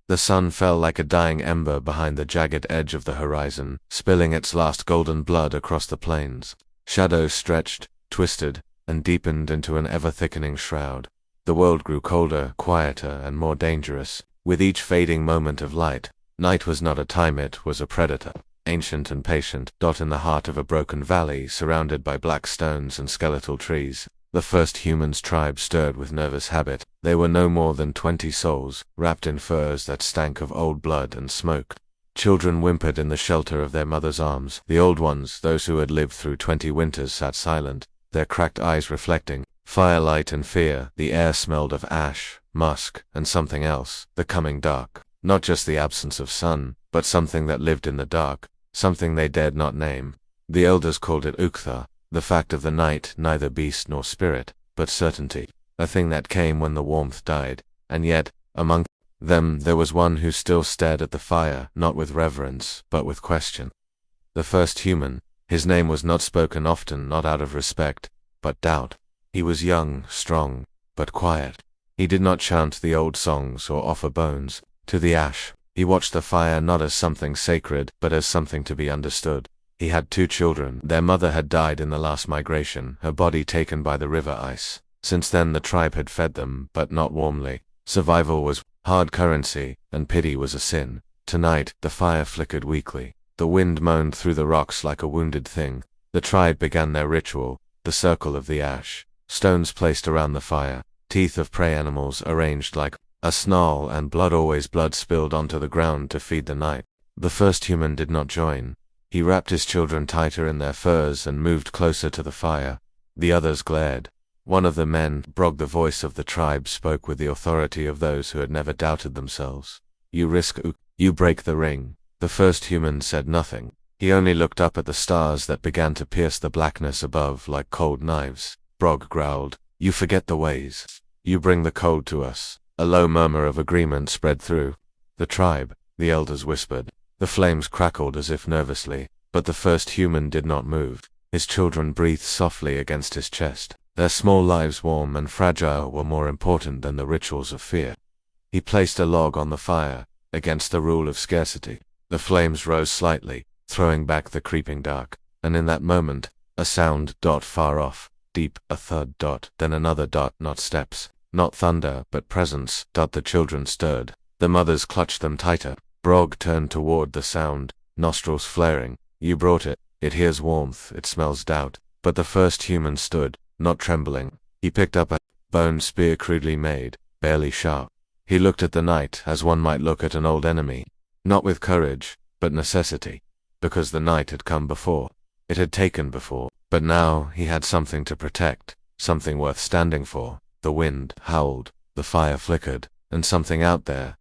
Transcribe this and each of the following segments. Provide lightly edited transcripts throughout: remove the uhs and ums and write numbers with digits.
The sun fell like a dying ember behind the jagged edge of the horizon, spilling its last golden blood across the plains. Shadows stretched, twisted, and deepened into an ever-thickening shroud. The world grew colder, quieter, and more dangerous, with each fading moment of light. Night was not a time, it was a predator, ancient and patient, in the heart of a broken valley surrounded by black stones and skeletal trees. The first humans' tribe stirred with nervous habit. They were no more than 20 souls, wrapped in furs that stank of old blood and smoke. Children whimpered in the shelter of their mothers' arms. The old ones, those who had lived through 20 winters, sat silent, their cracked eyes reflecting firelight and fear. The air smelled of ash, musk, and something else, the coming dark. Not just the absence of sun, but something that lived in the dark, something they dared not name. The elders called it Uktha, the fact of the night, neither beast nor spirit, but certainty, a thing that came when the warmth died. And yet, among them there was one who still stared at the fire, not with reverence, but with question. The first human. His name was not spoken often, not out of respect, but doubt. He was young, strong, but quiet. He did not chant the old songs or offer bones to the ash. He watched the fire not as something sacred, but as something to be understood. He had 2 children. Their mother had died in the last migration, her body taken by the river ice. Since then the tribe had fed them, but not warmly. Survival was hard currency, and pity was a sin. Tonight, the fire flickered weakly. The wind moaned through the rocks like a wounded thing. The tribe began their ritual, the circle of the ash. Stones placed around the fire, teeth of prey animals arranged like a snarl, and blood spilled onto the ground to feed the night. The first human did not join. He wrapped his children tighter in their furs and moved closer to the fire. The others glared. One of the men, Brog, the voice of the tribe, spoke with the authority of those who had never doubted themselves. You risk, you break the ring. The first human said nothing. He only looked up at the stars that began to pierce the blackness above like cold knives. Brog growled, you forget the ways. You bring the cold to us. A low murmur of agreement spread through the tribe. The elders whispered. The flames crackled as if nervously, but the first human did not move. His children breathed softly against his chest. Their small lives, warm and fragile, were more important than the rituals of fear. He placed a log on the fire, against the rule of scarcity. The flames rose slightly, throwing back the creeping dark, and in that moment, a sound, far off, deep, a thud, then another, not steps, not thunder, but presence, the children stirred. The mothers clutched them tighter. Brog turned toward the sound, nostrils flaring. You brought it. It hears warmth, it smells doubt. But the first human stood, not trembling. He picked up a bone spear crudely made, barely sharp. He looked at the night as one might look at an old enemy. Not with courage, but necessity. Because the night had come before. It had taken before. But now he had something to protect, something worth standing for. The wind howled, the fire flickered, and something out there,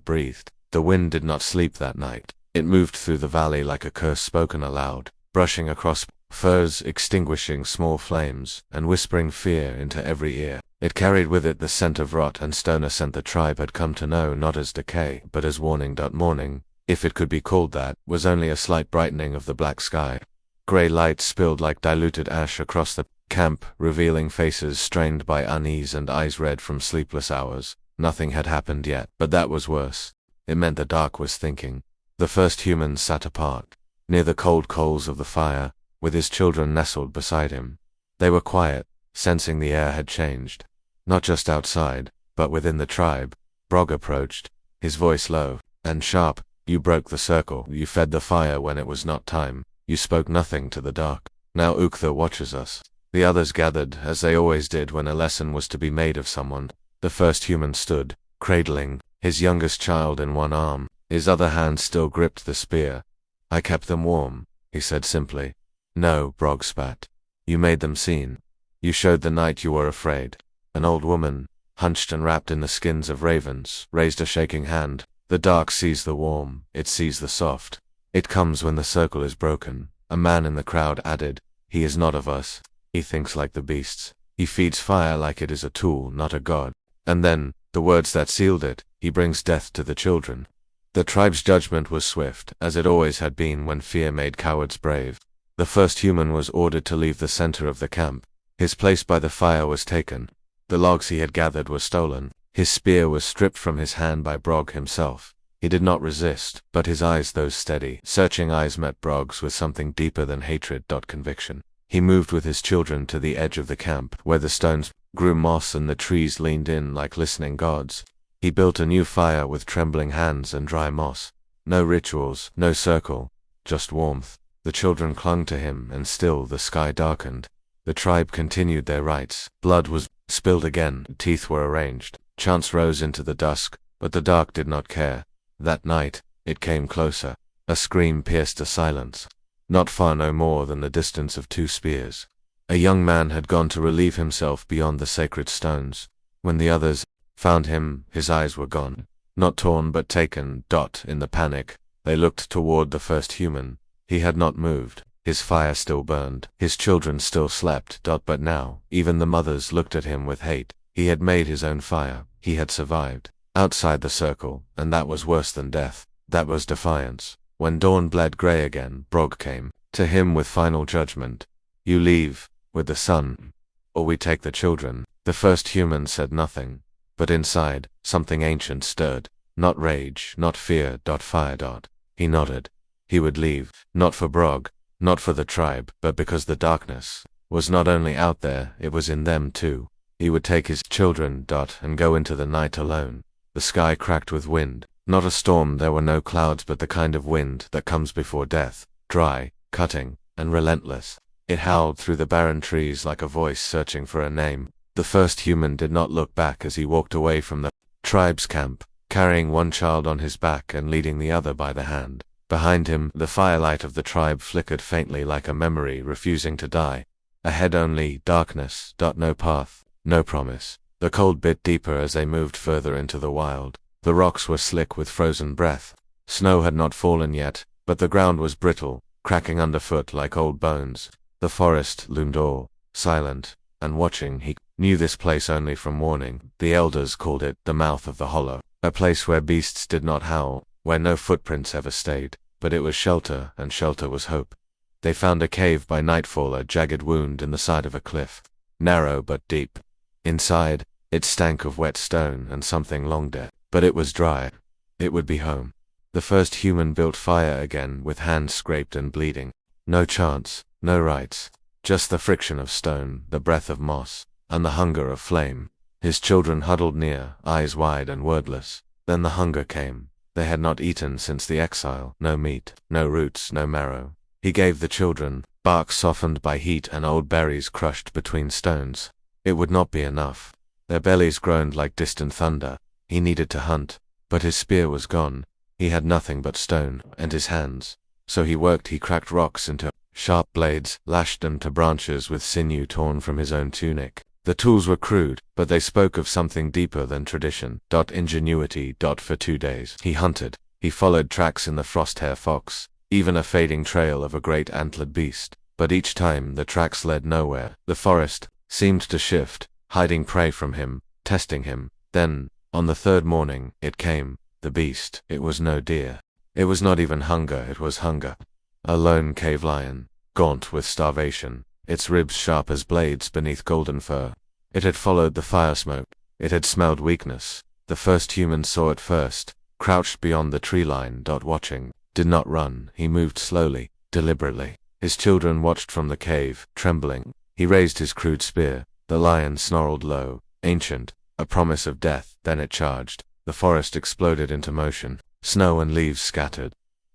breathed. The wind did not sleep that night. It moved through the valley like a curse spoken aloud, brushing across firs, extinguishing small flames, and whispering fear into every ear. It carried with it the scent of rot and stone, a scent the tribe had come to know not as decay, but as warning. Morning, if it could be called that, was only a slight brightening of the black sky. Grey light spilled like diluted ash across the camp, revealing faces strained by unease and eyes red from sleepless hours. Nothing had happened yet, but that was worse. It meant the dark was thinking. The first human sat apart, near the cold coals of the fire, with his children nestled beside him. They were quiet, sensing the air had changed. Not just outside, but within the tribe. Brog approached, his voice low and sharp. You broke the circle. You fed the fire when it was not time. You spoke nothing to the dark. Now Uktha watches us. The others gathered, as they always did when a lesson was to be made of someone. The first human stood, cradling his youngest child in one arm. His other hand still gripped the spear. I kept them warm, he said simply. No, Brog spat. You made them seen. You showed the night you were afraid. An old woman, hunched and wrapped in the skins of ravens, raised a shaking hand. The dark sees the warm, it sees the soft. It comes when the circle is broken. A man in the crowd added, he is not of us. He thinks like the beasts. He feeds fire like it is a tool, not a god. And then, the words that sealed it, he brings death to the children. The tribe's judgment was swift, as it always had been when fear made cowards brave. The first human was ordered to leave the center of the camp. His place by the fire was taken. The logs he had gathered were stolen. His spear was stripped from his hand by Brog himself. He did not resist, but his eyes, those steady, searching eyes, met Brog's with something deeper than hatred. Conviction. He moved with his children to the edge of the camp, where the stones grew moss and the trees leaned in like listening gods. He built a new fire with trembling hands and dry moss. No rituals, no circle, just warmth. The children clung to him, and still the sky darkened. The tribe continued their rites. Blood was spilled again, teeth were arranged. Chants rose into the dusk, but the dark did not care. That night, it came closer. A scream pierced the silence. Not far, no more than the distance of 2 spears. A young man had gone to relieve himself beyond the sacred stones. When the others found him, his eyes were gone. Not torn but taken. In the panic, they looked toward the first human. He had not moved. His fire still burned. His children still slept. But now, even the mothers looked at him with hate. He had made his own fire. He had survived. Outside the circle, and that was worse than death. That was defiance. When dawn bled gray again, Brog came to him with final judgment. You leave with the sun, or we take the children. The first human said nothing, but inside, something ancient stirred. Not rage, not fear. Fire. He nodded. He would leave, not for Brog, not for the tribe, but because the darkness was not only out there, it was in them too. He would take his children, and go into the night alone. The sky cracked with wind. Not a storm, there were no clouds, but the kind of wind that comes before death. Dry, cutting, and relentless. It howled through the barren trees like a voice searching for a name. The first human did not look back as he walked away from the tribe's camp, carrying one child on his back and leading the other by the hand. Behind him, the firelight of the tribe flickered faintly like a memory refusing to die. Ahead only darkness. No path, no promise. The cold bit deeper as they moved further into the wild. The rocks were slick with frozen breath. Snow had not fallen yet, but the ground was brittle, cracking underfoot like old bones. The forest loomed all, silent, and watching. He knew this place only from warning. The elders called it the mouth of the hollow, a place where beasts did not howl, where no footprints ever stayed, but it was shelter, and shelter was hope. They found a cave by nightfall, a jagged wound in the side of a cliff, narrow but deep. Inside, it stank of wet stone and something long dead, but it was dry. It would be home. The first human built fire again, with hands scraped and bleeding. No chants, no rites, just the friction of stone, the breath of moss, and the hunger of flame. His children huddled near, eyes wide and wordless. Then the hunger came. They had not eaten since the exile. No meat, no roots, no marrow. He gave the children bark softened by heat and old berries crushed between stones. It would not be enough. Their bellies groaned like distant thunder. He needed to hunt, but his spear was gone. He had nothing but stone, and his hands. So he worked. He cracked rocks into sharp blades, lashed them to branches with sinew torn from his own tunic. The tools were crude, but they spoke of something deeper than tradition. Ingenuity. For 2 days he hunted. He followed tracks in the frosthair fox, even a fading trail of a great antlered beast. But each time the tracks led nowhere. The forest seemed to shift, hiding prey from him, testing him. Then, on the 3rd morning, it came. The beast. It was no deer. It was not even hunger, it was hunger. A lone cave lion, gaunt with starvation, its ribs sharp as blades beneath golden fur. It had followed the fire smoke. It had smelled weakness. The first human saw it first, crouched beyond the tree line. Watching. Did not run. He moved slowly, deliberately. His children watched from the cave, trembling. He raised his crude spear. The lion snarled low, ancient, a promise of death. Then it charged. The forest exploded into motion. Snow and leaves scattered.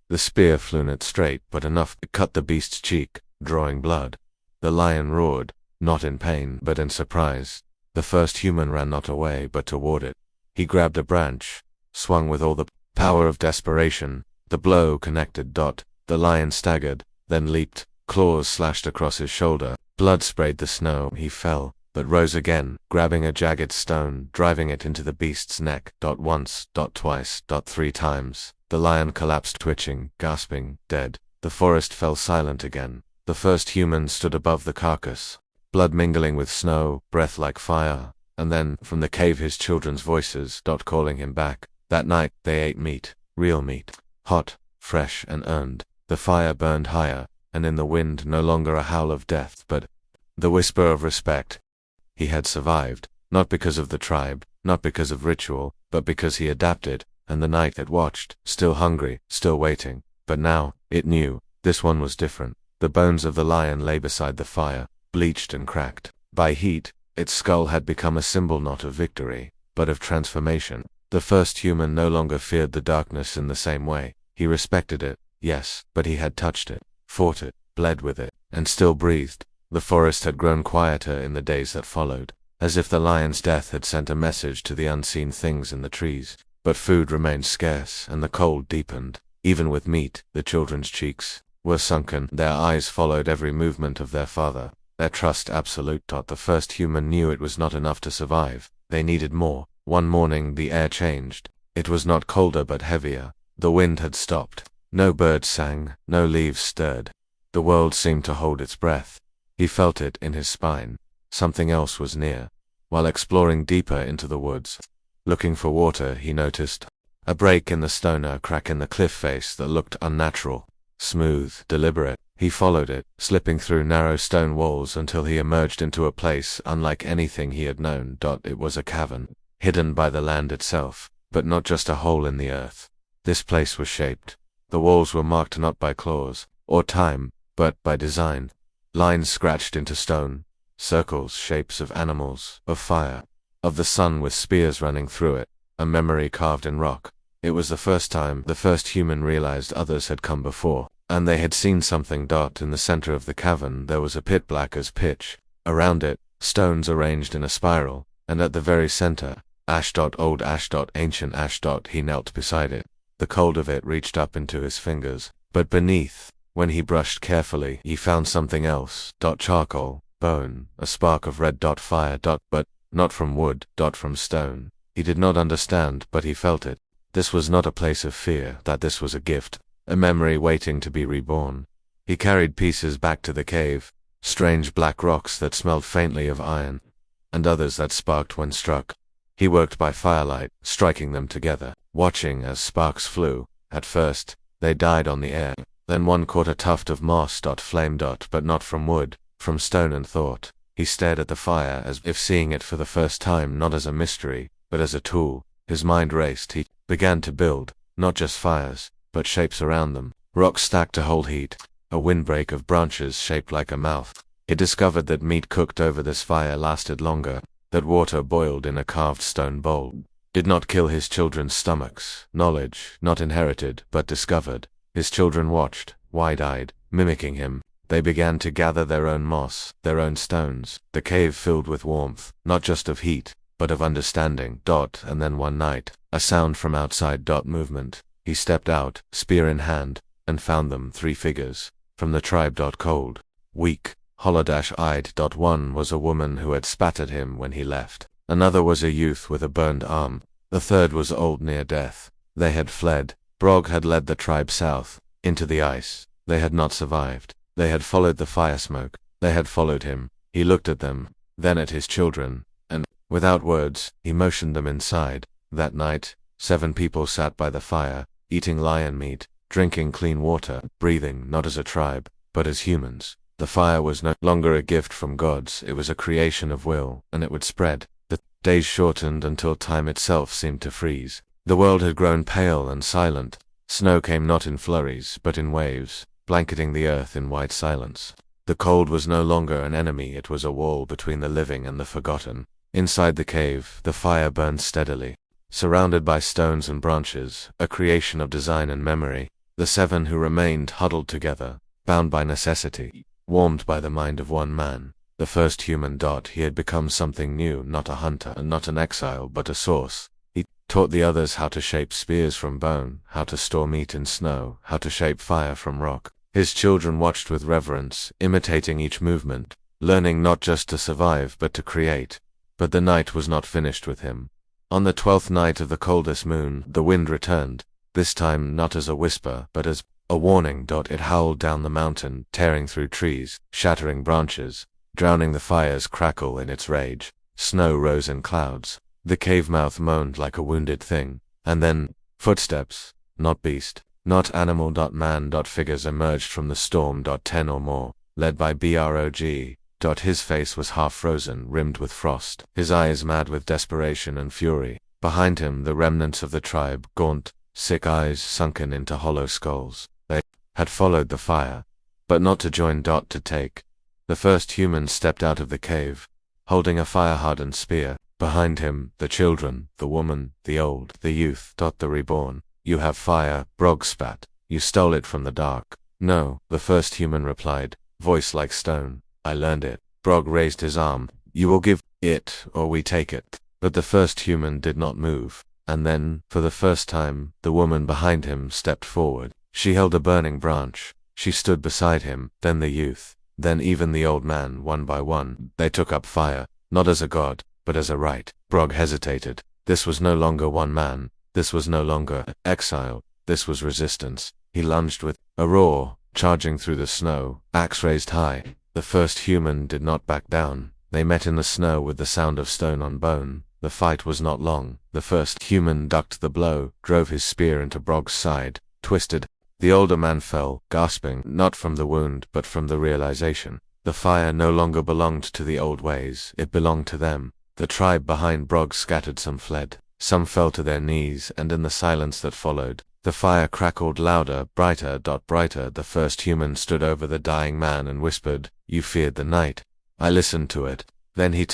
The spear flew not straight, but enough to cut the beast's cheek, drawing blood. The lion roared, not in pain, but in surprise. The first human ran not away, but toward it. He grabbed a branch, swung with all the power of desperation. The blow connected. The lion staggered, then leaped. Claws slashed across his shoulder. Blood sprayed the snow. He fell, but rose again, grabbing a jagged stone, driving it into the beast's neck. Once, twice, 3 times. The lion collapsed, twitching, gasping, dead. The forest fell silent again. The first human stood above the carcass, blood mingling with snow, breath like fire. And then, from the cave, his children's voices, calling him back. That night, they ate meat, real meat, hot, fresh, and earned. The fire burned higher, and in the wind no longer a howl of death, but the whisper of respect. He had survived, not because of the tribe, not because of ritual, but because he adapted, and the night it watched, still hungry, still waiting. But now, it knew, this one was different. The bones of the lion lay beside the fire, bleached and cracked by heat. Its skull had become a symbol not of victory, but of transformation. The first human no longer feared the darkness in the same way. He respected it, yes, but he had touched it, fought it, bled with it, and still breathed. The forest had grown quieter in the days that followed, as if the lion's death had sent a message to the unseen things in the trees. But food remained scarce, and the cold deepened. Even with meat, the children's cheeks were sunken. Their eyes followed every movement of their father, their trust absolute. The first human knew it was not enough to survive. They needed more. One morning the air changed. It was not colder but heavier. The wind had stopped. No birds sang, no leaves stirred. The world seemed to hold its breath. He felt it in his spine. Something else was near. While exploring deeper into the woods, looking for water, he noticed a break in the stone, a crack in the cliff face that looked unnatural, smooth, deliberate. He followed it, slipping through narrow stone walls until he emerged into a place unlike anything he had known. It was a cavern, hidden by the land itself, but not just a hole in the earth. This place was shaped. The walls were marked not by claws or time, but by design. Lines scratched into stone, circles, shapes of animals, of fire, of the sun with spears running through it, a memory carved in rock. It was the first time the first human realized others had come before, and they had seen something. In the center of the cavern there was a pit black as pitch. Around it, stones arranged in a spiral, and at the very center, ash. Old ash. Ancient ash. He knelt beside it. The cold of it reached up into his fingers, but beneath, when he brushed carefully, he found something else. Charcoal, bone, a spark of red. Fire. But not from wood. From stone. He did not understand, but he felt it. This was not a place of fear, this was a gift, a memory waiting to be reborn. He carried pieces back to the cave, strange black rocks that smelled faintly of iron, and others that sparked when struck. He worked by firelight, striking them together, watching as sparks flew. At first, they died on the air. Then one caught a tuft of moss. Flame. But not from wood, from stone, and thought. He stared at the fire as if seeing it for the first time, not as a mystery, but as a tool. His mind raced. He began to build, not just fires, but shapes around them. Rocks stacked to hold heat, a windbreak of branches shaped like a mouth. He discovered that meat cooked over this fire lasted longer, that water boiled in a carved stone bowl did not kill his children's stomachs. Knowledge, not inherited, but discovered. His children watched, wide-eyed, mimicking him. They began to gather their own moss, their own stones. The cave filled with warmth, not just of heat, but of understanding. And then one night, a sound from outside. Movement. He stepped out, spear in hand, and found them, 3 figures, from the tribe. Cold, weak, hollow-eyed. One was a woman who had spat at him when he left. Another was a youth with a burned arm. The third was old near death. They had fled. Brog had led the tribe south, into the ice. They had not survived. They had followed the fire smoke. They had followed him. He looked at them, then at his children, and, without words, he motioned them inside. That night, 7 people sat by the fire, eating lion meat, drinking clean water, breathing not as a tribe, but as humans. The fire was no longer a gift from gods, it was a creation of will, and it would spread. The days shortened until time itself seemed to freeze. The world had grown pale and silent. Snow came not in flurries, but in waves, blanketing the earth in white silence. The cold was no longer an enemy, it was a wall between the living and the forgotten. Inside the cave, the fire burned steadily, surrounded by stones and branches, a creation of design and memory. The 7 who remained huddled together, bound by necessity, warmed by the mind of one man. The first human. He had become something new, not a hunter and not an exile, but a source. He taught the others how to shape spears from bone, how to store meat in snow, how to shape fire from rock. His children watched with reverence, imitating each movement, learning not just to survive but to create. But the night was not finished with him. On the 12th night of the coldest moon, the wind returned, this time not as a whisper, but as a warning. It howled down the mountain, tearing through trees, shattering branches, drowning the fire's crackle in its rage. Snow rose in clouds. The cave mouth moaned like a wounded thing. And then, footsteps, not beast, not animal. Man. Figures emerged from the storm. 10 or more, led by Brog, His face was half frozen, rimmed with frost, his eyes mad with desperation and fury. Behind him, the remnants of the tribe, gaunt, sick eyes sunken into hollow skulls. They had followed the fire, but not to join. To take. The first human stepped out of the cave, holding a fire-hardened spear. Behind him, the children, the woman, the old, the youth. The reborn. You have fire, Brog spat. You stole it from the dark. No, the first human replied, voice like stone. I learned it. Brog raised his arm. You will give it, or we take it. But the first human did not move. And then, for the first time, the woman behind him stepped forward. She held a burning branch. She stood beside him, then the youth, then even the old man, one by one. They took up fire, not as a god, but as a right. Brog hesitated. This was no longer one man. This was no longer exile. This was resistance. He lunged with a roar, charging through the snow, axe raised high. The first human did not back down. They met in the snow with the sound of stone on bone. The fight was not long. The first human ducked the blow, drove his spear into Brog's side, twisted. The older man fell, gasping, not from the wound, but from the realization. The fire no longer belonged to the old ways, it belonged to them. The tribe behind Brog scattered, some fled. Some fell to their knees, and in the silence that followed, the fire crackled louder, brighter. Brighter. The first human stood over the dying man and whispered, You feared the night. I listened to it. Then he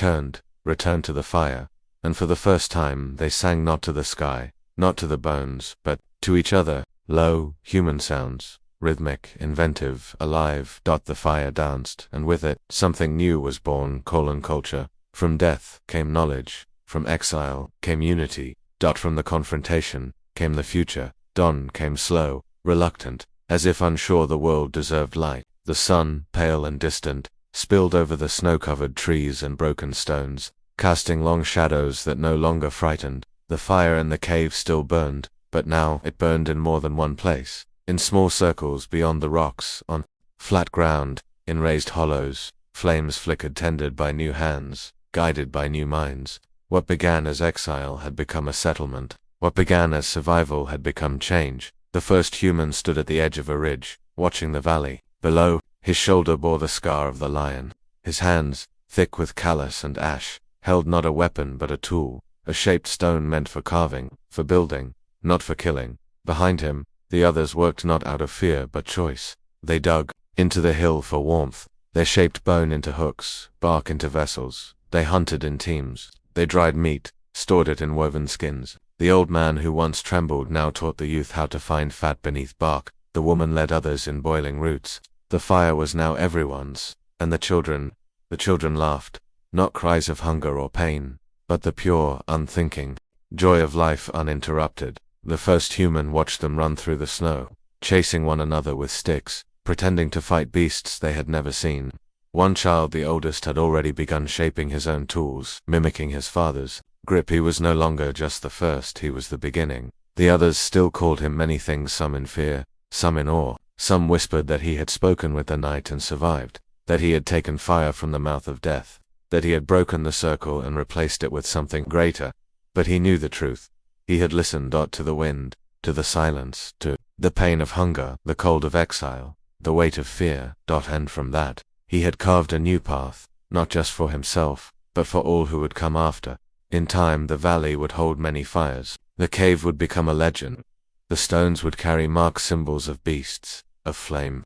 returned to the fire, and for the first time they sang not to the sky, not to the bones, but to each other. Low, human sounds, rhythmic, inventive, alive. The fire danced, and with it, something new was born. Culture. From death came knowledge. From exile came unity. From the confrontation came the future. Dawn came slow, reluctant, as if unsure the world deserved light. The sun, pale and distant, spilled over the snow-covered trees and broken stones, casting long shadows that no longer frightened. The fire in the cave still burned, but now it burned in more than one place. In small circles beyond the rocks, on flat ground, in raised hollows, flames flickered, tended by new hands, guided by new minds. What began as exile had become a settlement. What began as survival had become change. The first human stood at the edge of a ridge, watching the valley. Below, his shoulder bore the scar of the lion. His hands, thick with callus and ash, held not a weapon but a tool, a shaped stone meant for carving, for building, not for killing. Behind him, the others worked not out of fear but choice. They dug into the hill for warmth. They shaped bone into hooks, bark into vessels. They hunted in teams. They dried meat, stored it in woven skins. The old man who once trembled now taught the youth how to find fat beneath bark. The woman led others in boiling roots. The fire was now everyone's, and the children laughed, not cries of hunger or pain, but the pure, unthinking joy of life uninterrupted. The first human watched them run through the snow, chasing one another with sticks, pretending to fight beasts they had never seen. One child, the oldest, had already begun shaping his own tools, mimicking his father's grip. He was no longer just the first, he was the beginning. The others still called him many things, some in fear, some in awe. Some whispered that he had spoken with the night and survived, that he had taken fire from the mouth of death, that he had broken the circle and replaced it with something greater. But he knew the truth. He had listened to the wind, to the silence, to the pain of hunger, the cold of exile, the weight of fear. And from that, he had carved a new path, not just for himself, but for all who would come after. In time, the valley would hold many fires. The cave would become a legend. The stones would carry marked symbols of beasts, of flame,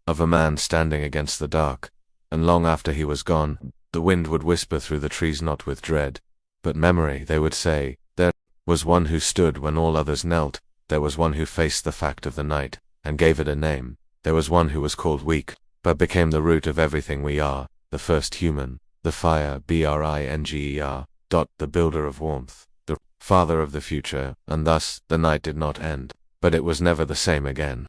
of a man standing against the dark. And long after he was gone, the wind would whisper through the trees, not with dread, but memory. They would say, there was one who stood when all others knelt. There was one who faced the fact of the night, and gave it a name. There was one who was called weak, but became the root of everything we are. The first human, the fire, Bringer, the builder of warmth, the father of the future. And thus, the night did not end. But it was never the same again.